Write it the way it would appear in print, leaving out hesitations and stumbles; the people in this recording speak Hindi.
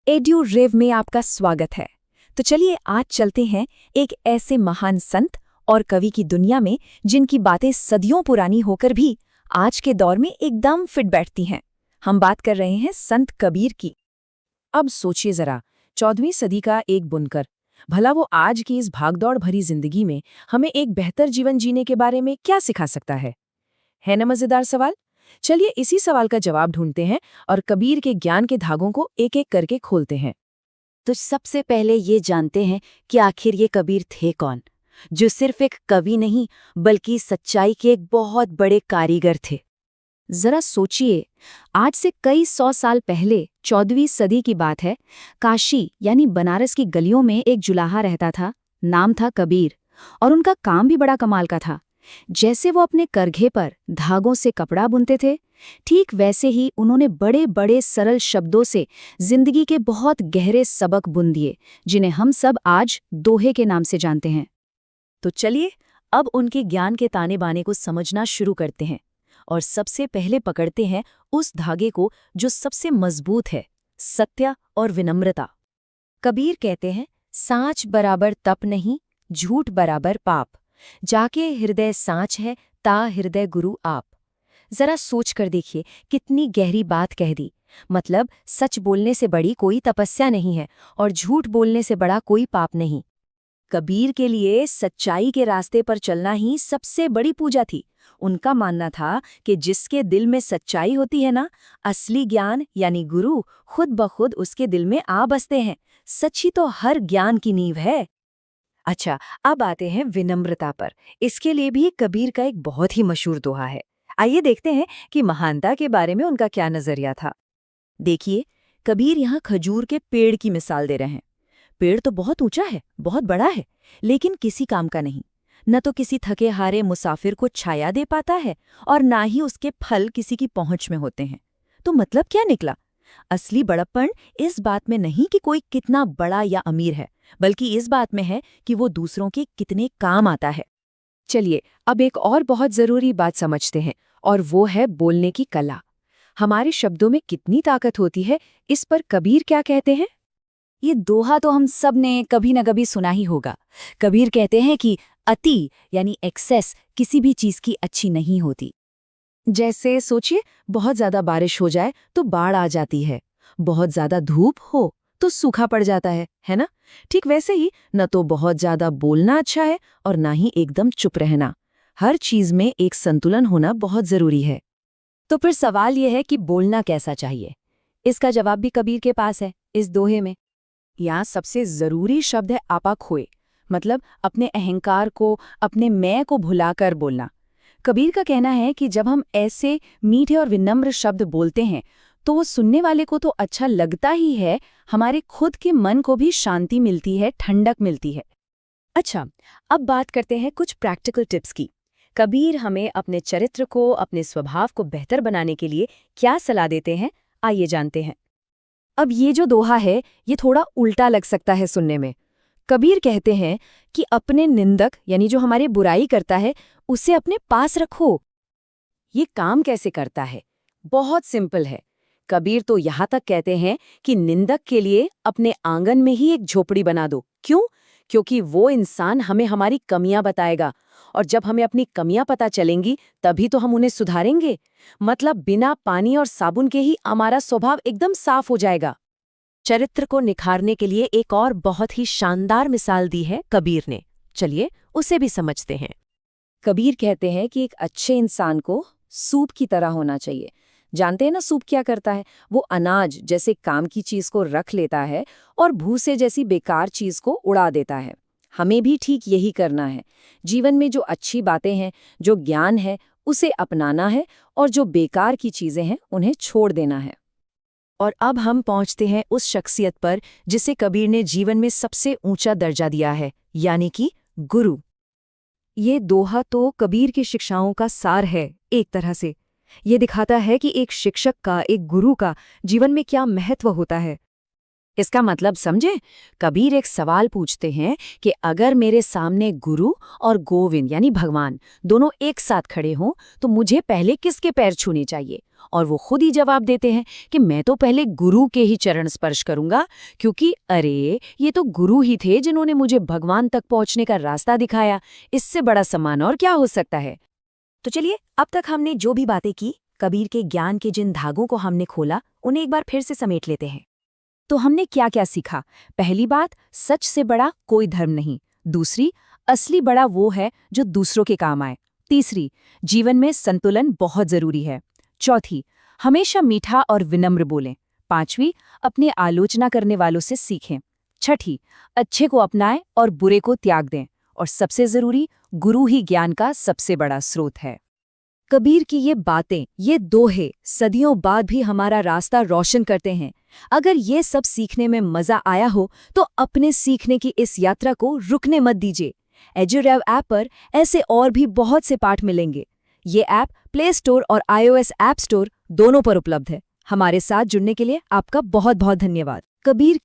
एड्यू रिव में आपका स्वागत है। तो चलिए आज चलते हैं एक ऐसे महान संत और कवि की दुनिया में जिनकी बातें सदियों पुरानी होकर भी आज के दौर में एकदम फिट बैठती हैं। हम बात कर रहे हैं संत कबीर की। अब सोचिए जरा, 14वीं सदी का एक बुनकर, भला वो आज की इस भागदौड़ भरी जिंदगी में हमें एक बेहतर जीवन जीने के बारे में क्या सिखा सकता है ना मजेदार सवाल। चलिए इसी सवाल का जवाब ढूंढते हैं और कबीर के ज्ञान के धागों को एक एक करके खोलते हैं। तो सबसे पहले ये जानते हैं कि आखिर ये कबीर थे कौन, जो सिर्फ एक कवि नहीं बल्कि सच्चाई के एक बहुत बड़े कारीगर थे। जरा सोचिए, आज से कई 100 साल पहले 14वीं सदी की बात है। काशी यानी बनारस की गलियों में एक जुलाहा रहता था। नाम था कबीर और उनका काम भी बड़ा कमाल का था। जैसे वो अपने करघे पर धागों से कपड़ा बुनते थे, ठीक वैसे ही उन्होंने बड़े बड़े सरल शब्दों से जिंदगी के बहुत गहरे सबक बुन दिए, जिन्हें हम सब आज दोहे के नाम से जानते हैं। तो चलिए अब उनके ज्ञान के ताने बाने को समझना शुरू करते हैं और सबसे पहले पकड़ते हैं उस धागे को जो सबसे मजबूत है, सत्य और विनम्रता। कबीर कहते हैं, सांच बराबर तप नहीं, झूठ बराबर पाप, जाके हृदय सांच है ता हृदय गुरु आप। जरा सोच कर देखिए, कितनी गहरी बात कह दी। मतलब सच बोलने से बड़ी कोई तपस्या नहीं है और झूठ बोलने से बड़ा कोई पाप नहीं। कबीर के लिए सच्चाई के रास्ते पर चलना ही सबसे बड़ी पूजा थी। उनका मानना था कि जिसके दिल में सच्चाई होती है ना, असली ज्ञान यानी गुरु खुद ब खुद उसके दिल में आ बसते हैं। सच ही तो हर ज्ञान की नींव है। अच्छा, अब आते हैं विनम्रता पर। इसके लिए भी कबीर का एक बहुत ही मशहूर दोहा है। आइए देखते हैं कि महानता के बारे में उनका क्या नजरिया था। देखिए, कबीर यहाँ खजूर के पेड़ की मिसाल दे रहे हैं। पेड़ तो बहुत ऊंचा है, बहुत बड़ा है, लेकिन किसी काम का नहीं। न तो किसी थके हारे मुसाफिर को छाया दे पाता है और ना ही उसके फल किसी की पहुंच में होते हैं। तो मतलब क्या निकला? असली बड़प्पन इस बात में नहीं कि कोई कितना बड़ा या अमीर है, बल्कि इस बात में है कि वो दूसरों के कितने काम आता है। चलिए अब एक और बहुत जरूरी बात समझते हैं, और वो है बोलने की कला। हमारे शब्दों में कितनी ताकत होती है, इस पर कबीर क्या कहते हैं? ये दोहा तो हम सब ने कभी न कभी सुना ही होगा। कबीर कहते हैं कि अति यानी एक्सेस किसी भी चीज की अच्छी नहीं होती। जैसे सोचिए, बहुत ज्यादा बारिश हो जाए तो बाढ़ आ जाती है, बहुत ज्यादा धूप हो तो सूखा पड़ जाता है ना? ठीक वैसे ही न तो बहुत ज्यादा बोलना अच्छा है और ना ही एकदम चुप रहना। हर चीज में एक संतुलन होना बहुत जरूरी है। तो फिर सवाल यह है कि बोलना कैसा चाहिए? इसका जवाब भी कबीर के पास है इस दोहे में। यहाँ सबसे जरूरी शब्द है आपा खोए, मतलब अपने अहंकार को, अपने मैं को भुलाकर बोलना। कबीर का कहना है कि जब हम ऐसे मीठे और विनम्र शब्द बोलते हैं तो वो सुनने वाले को तो अच्छा लगता ही है, हमारे खुद के मन को भी शांति मिलती है, ठंडक मिलती है। अच्छा, अब बात करते हैं कुछ प्रैक्टिकल टिप्स की। कबीर हमें अपने चरित्र को, अपने स्वभाव को बेहतर बनाने के लिए क्या सलाह देते हैं, आइए जानते हैं। अब ये जो दोहा है, ये थोड़ा उल्टा लग सकता है सुनने में। कबीर कहते हैं कि अपने निंदक यानी जो हमारी बुराई करता है, उसे अपने पास रखो। ये काम कैसे करता है? बहुत सिंपल है। कबीर तो यहाँ तक कहते हैं कि निंदक के लिए अपने आंगन में ही एक झोपड़ी बना दो। क्यों? क्योंकि वो इंसान हमें हमारी कमियां बताएगा, और जब हमें अपनी कमियां पता चलेंगी तभी तो हम उन्हें सुधारेंगे। मतलब बिना पानी और साबुन के ही हमारा स्वभाव एकदम साफ हो जाएगा। चरित्र को निखारने के लिए एक और बहुत ही शानदार मिसाल दी है कबीर ने। चलिए उसे भी समझते हैं। कबीर कहते हैं कि एक अच्छे इंसान को सूप की तरह होना चाहिए। जानते हैं ना सूप क्या करता है? वो अनाज जैसे काम की चीज को रख लेता है और भूसे जैसी बेकार चीज को उड़ा देता है। हमें भी ठीक यही करना है। जीवन में जो अच्छी बातें हैं, जो ज्ञान है, उसे अपनाना है, और जो बेकार की चीजें हैं उन्हें छोड़ देना है। और अब हम पहुंचते हैं उस शख्सियत पर जिसे कबीर ने जीवन में सबसे ऊंचा दर्जा दिया है, यानी कि गुरु। ये दोहा तो कबीर की शिक्षाओं का सार है एक तरह से। ये दिखाता है कि एक शिक्षक का, एक गुरु का जीवन में क्या महत्व होता है। इसका मतलब समझे? कबीर एक सवाल पूछते हैं कि अगर मेरे सामने गुरु और गोविंद यानी भगवान दोनों एक साथ खड़े हों तो मुझे पहले किसके पैर छूने चाहिए और वो खुद ही जवाब देते हैं कि मैं तो पहले गुरु के ही चरण स्पर्श करूंगा, क्योंकि अरे ये तो गुरु ही थे जिन्होंने मुझे भगवान तक पहुंचने का रास्ता दिखाया। इससे बड़ा सम्मान और क्या हो सकता है। तो चलिए, अब तक हमने जो भी बातें की, कबीर के ज्ञान के जिन धागों को हमने खोला, उन्हें एक बार फिर से समेट लेते हैं। तो हमने क्या क्या सीखा? पहली बात, सच से बड़ा कोई धर्म नहीं। दूसरी, असली बड़ा वो है जो दूसरों के काम आए। तीसरी, जीवन में संतुलन बहुत जरूरी है। चौथी, हमेशा मीठा और विनम्र बोलें। पांचवी, अपने आलोचना करने वालों से सीखें। छठी, अच्छे को अपनाएं और बुरे को त्याग दें। और सबसे जरूरी, गुरु ही ज्ञान का सबसे बड़ा स्रोत है। कबीर की ये बातें, ये दोहे सदियों बाद भी हमारा रास्ता रोशन करते हैं। अगर ये सब सीखने में मजा आया हो तो अपने सीखने की इस यात्रा को रुकने मत दीजिए। एजुरेव ऐप पर ऐसे और भी बहुत से पाठ मिलेंगे। ये ऐप प्ले स्टोर और iOS ऐप स्टोर दोनों पर उपलब्ध है। हमारे साथ जुड़ने के लिए आपका बहुत बहुत धन्यवाद। कबीर